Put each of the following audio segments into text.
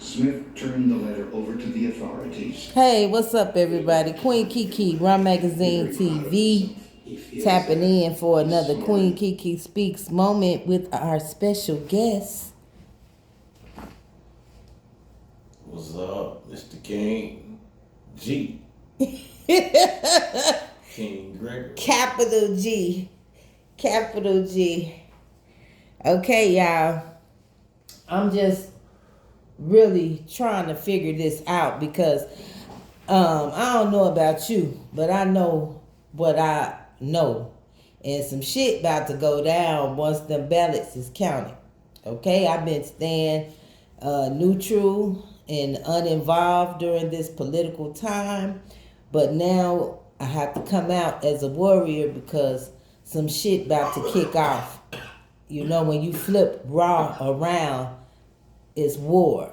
Smith turned the letter over to the authorities. Hey, what's up, everybody? Queen KEEKEE, Rum Magazine TV, tapping in for another Queen KEEKEE Speaks moment with our special guest. What's up, Mr. King G? King Gregory. Capital G. Capital G. Okay, y'all. I'm just really trying to figure this out because I don't know about you, but I know what I know. And some shit about to go down once them ballots is counted. Okay, I've been staying neutral and uninvolved during this political time. But now I have to come out as a warrior because some shit about to kick off. You know, when you flip raw around, it's war.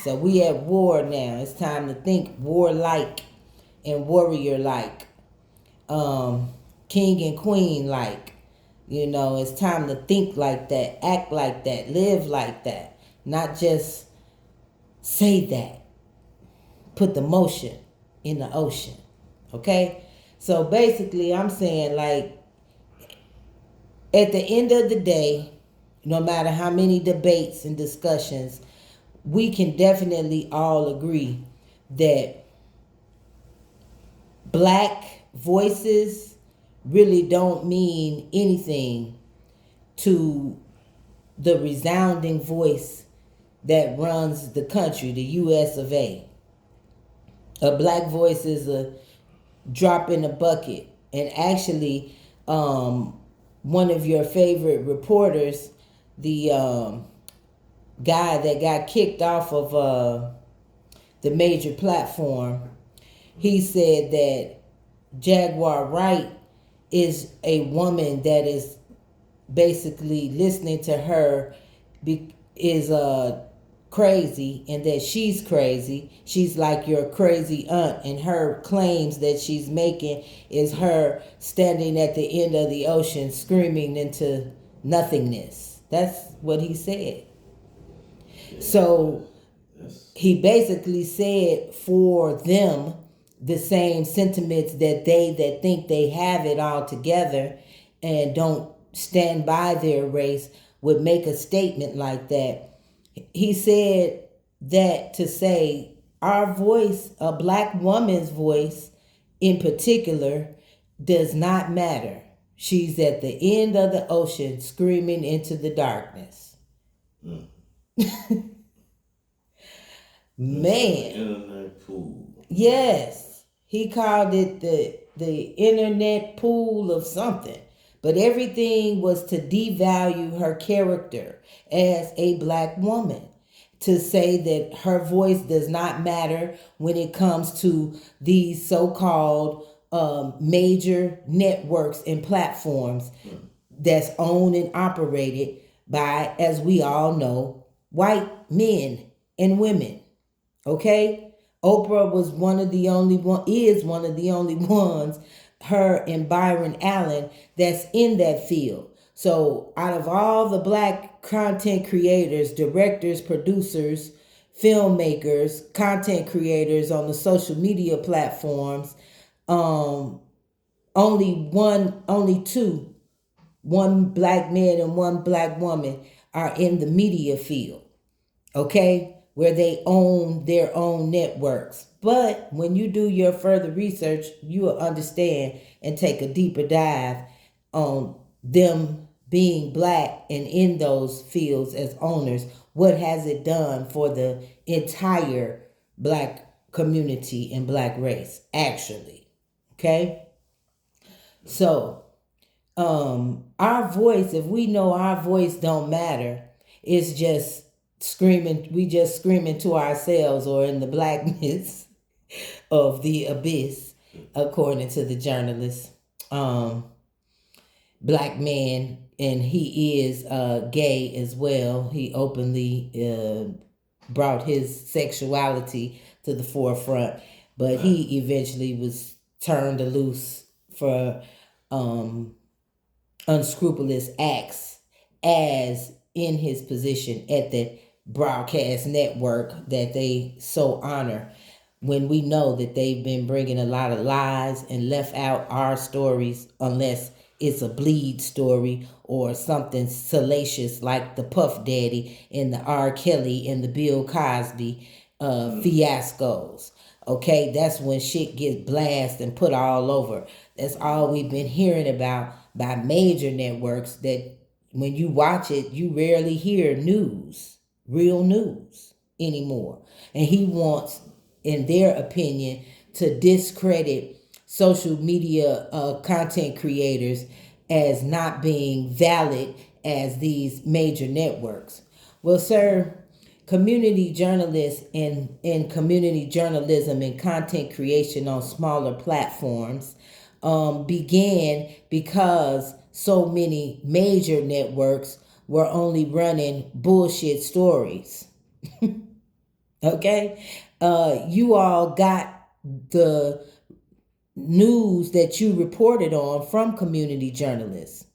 So we at war now. It's time to think warlike and warrior-like. King and queen like. You know, it's time to think like that, act like that, live like that. Not just say that. Put the motion in the ocean. Okay? So basically I'm saying, like, at the end of the day, no matter how many debates and discussions, we can definitely all agree that black voices really don't mean anything to the resounding voice that runs the country, the US of A. A black voice is a drop in a bucket. And actually, one of your favorite reporters, the guy that got kicked off of the major platform, he said that Jaguar Wright is a woman that is basically listening to her is crazy, and that she's crazy. She's like your crazy aunt, and her claims that she's making is her standing at the end of the ocean screaming into nothingness. That's what he said. So he basically said for them the same sentiments that think they have it all together and don't stand by their race would make a statement like that. He said that to say our voice, a black woman's voice in particular, does not matter. She's at the end of the ocean screaming into the darkness. Man. Internet pool. Yes. He called it the internet pool of something. But everything was to devalue her character as a black woman. To say that her voice does not matter when it comes to these so-called major networks and platforms that's owned and operated by, as we all know, white men and women. Okay? Oprah was is one of the only ones, her and Byron Allen, that's in that field. So out of all the black content creators, directors, producers, filmmakers, content creators on the social media platforms, only two, one black man and one black woman are in the media field. Okay? Where they own their own networks. But when you do your further research, you will understand and take a deeper dive on them being black and in those fields as owners. What has it done for the entire black community and black race, actually? Okay? So, our voice, if we know our voice don't matter, it's just we just screaming to ourselves or in the blackness of the abyss, according to the journalist. Black man, and he is gay as well. He openly brought his sexuality to the forefront, but he eventually was turned loose for unscrupulous acts as in his position at the broadcast network that they so honor, when we know that they've been bringing a lot of lies and left out our stories, unless it's a bleed story or something salacious like the Puff Daddy and the R. Kelly and the Bill Cosby fiascos. Okay, that's when shit gets blasted and put all over. That's all we've been hearing about by major networks, that when you watch it, you rarely hear news, real news anymore. And he wants, in their opinion, to discredit social media content creators as not being valid as these major networks. Well, sir, community journalists and community journalism and content creation on smaller platforms began because so many major networks were only running bullshit stories. Okay? You all got the news that you reported on from community journalists.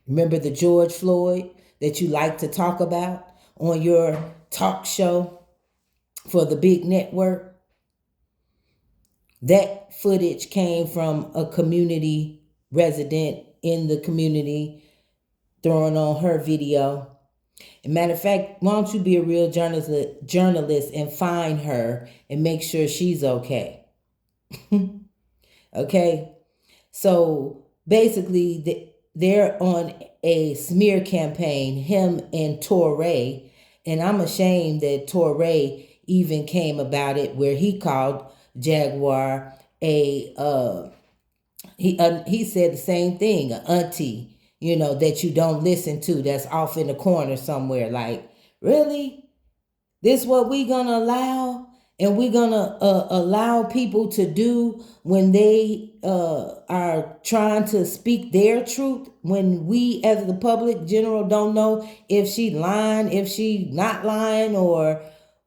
Remember the George Floyd that you like to talk about on your talk show for the big network? That footage came from a community resident in the community throwing on her video. As a matter of fact, why don't you be a real journalist and find her and make sure she's okay? Okay? So basically, they're on a smear campaign, him and Torrey. And I'm ashamed that Torrey even came about it, where he called Jaguar he said the same thing, an auntie, that you don't listen to, that's off in the corner somewhere. Like, really? This what we gonna allow? And we gonna allow people to do when they are trying to speak their truth, when we as the public general don't know if she lying, if she not lying,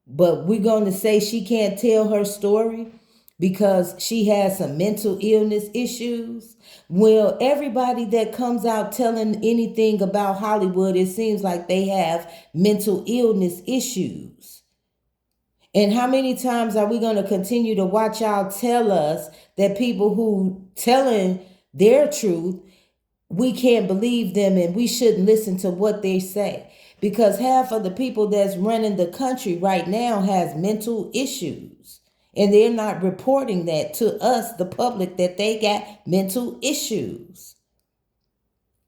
but we're going to say she can't tell her story because she has some mental illness issues. Well, everybody that comes out telling anything about Hollywood, it seems like they have mental illness issues. And how many times are we going to continue to watch y'all tell us that people who telling their truth, we can't believe them and we shouldn't listen to what they say? Because half of the people that's running the country right now has mental issues. And they're not reporting that to us, the public, that they got mental issues.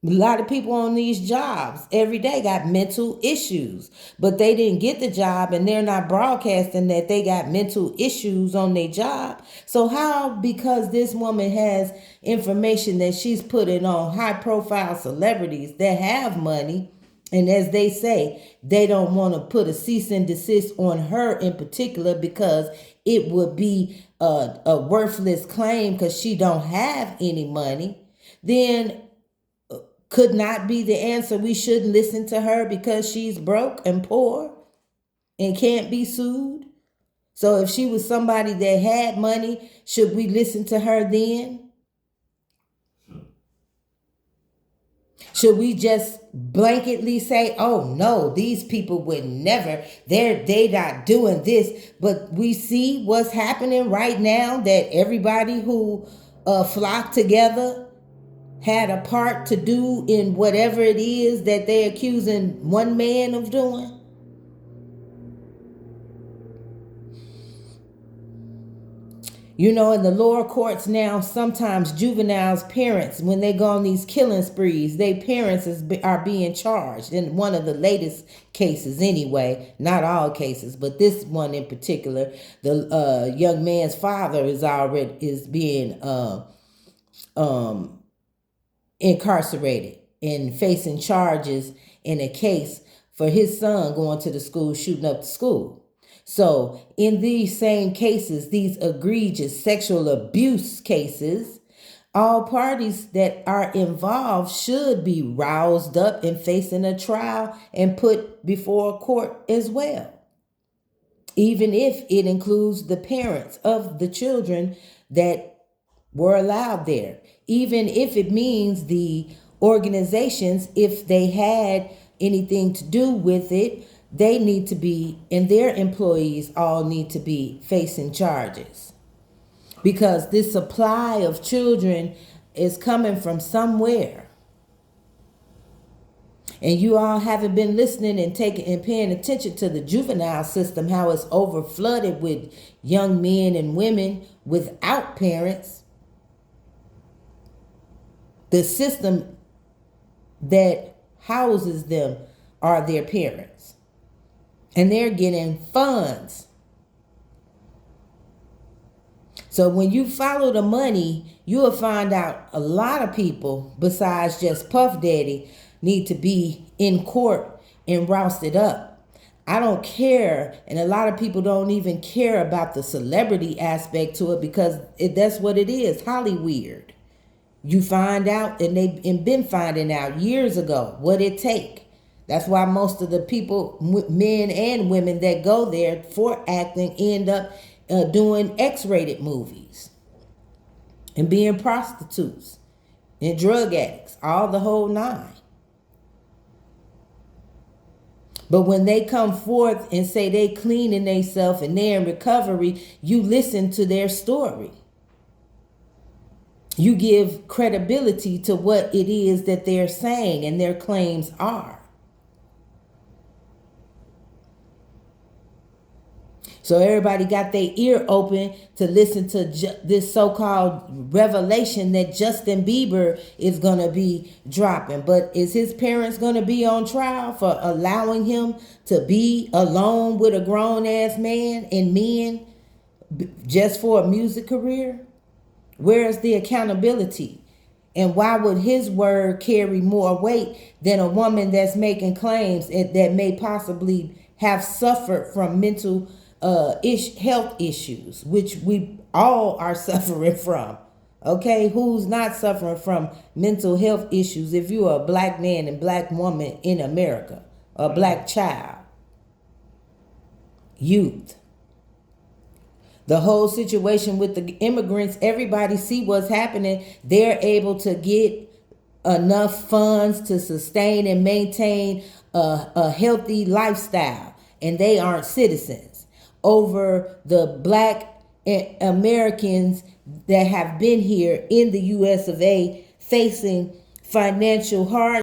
A lot of people on these jobs every day got mental issues, but they didn't get the job and they're not broadcasting that they got mental issues on their job. So how, because this woman has information that she's putting on high profile celebrities that have money, and as they say, they don't want to put a cease and desist on her in particular because it would be a worthless claim because she don't have any money, then could not be the answer we shouldn't listen to her because she's broke and poor and can't be sued? So if she was somebody that had money, should we listen to her then? Should we just blanketly say, oh no, these people would never, they not doing this? But we see what's happening right now, that everybody who flocked together had a part to do in whatever it is that they're accusing one man of doing. In the lower courts now, sometimes juveniles' parents, when they go on these killing sprees, their parents are being charged. In one of the latest cases anyway, not all cases, but this one in particular, the young man's father is being incarcerated and facing charges in a case for his son going to the school, shooting up the school. So in these same cases, these egregious sexual abuse cases, all parties that are involved should be roused up and facing a trial and put before a court as well, even if it includes the parents of the children that were allowed there, even if it means the organizations, if they had anything to do with it, they need to be, and their employees all need to be facing charges. Because this supply of children is coming from somewhere. And you all haven't been listening and taking and paying attention to the juvenile system, how it's over flooded with young men and women without parents. The system that houses them are their parents. And they're getting funds. So when you follow the money, you will find out a lot of people, besides just Puff Daddy, need to be in court and rousted up. I don't care, and a lot of people don't even care about the celebrity aspect to it, because that's what it is, Hollyweird. You find out, and they've been finding out years ago what it take. That's why most of the people, men and women that go there for acting, end up doing X-rated movies and being prostitutes and drug addicts, all the whole nine. But when they come forth and say they cleaning themselves and they're in recovery, you listen to their story. You give credibility to what it is that they're saying and their claims are. So everybody got their ear open to listen to this so-called revelation that Justin Bieber is going to be dropping. But is his parents going to be on trial for allowing him to be alone with a grown-ass man and men just for a music career? Where is the accountability? And why would his word carry more weight than a woman that's making claims that may possibly have suffered from mental health issues, which we all are suffering from? Okay, who's not suffering from mental health issues if you're a black man and black woman in America, a black child, youth? The whole situation with the immigrants, everybody see what's happening. They're able to get enough funds to sustain and maintain a healthy lifestyle, and they aren't citizens, over the black Americans that have been here in the US of A facing financial hardship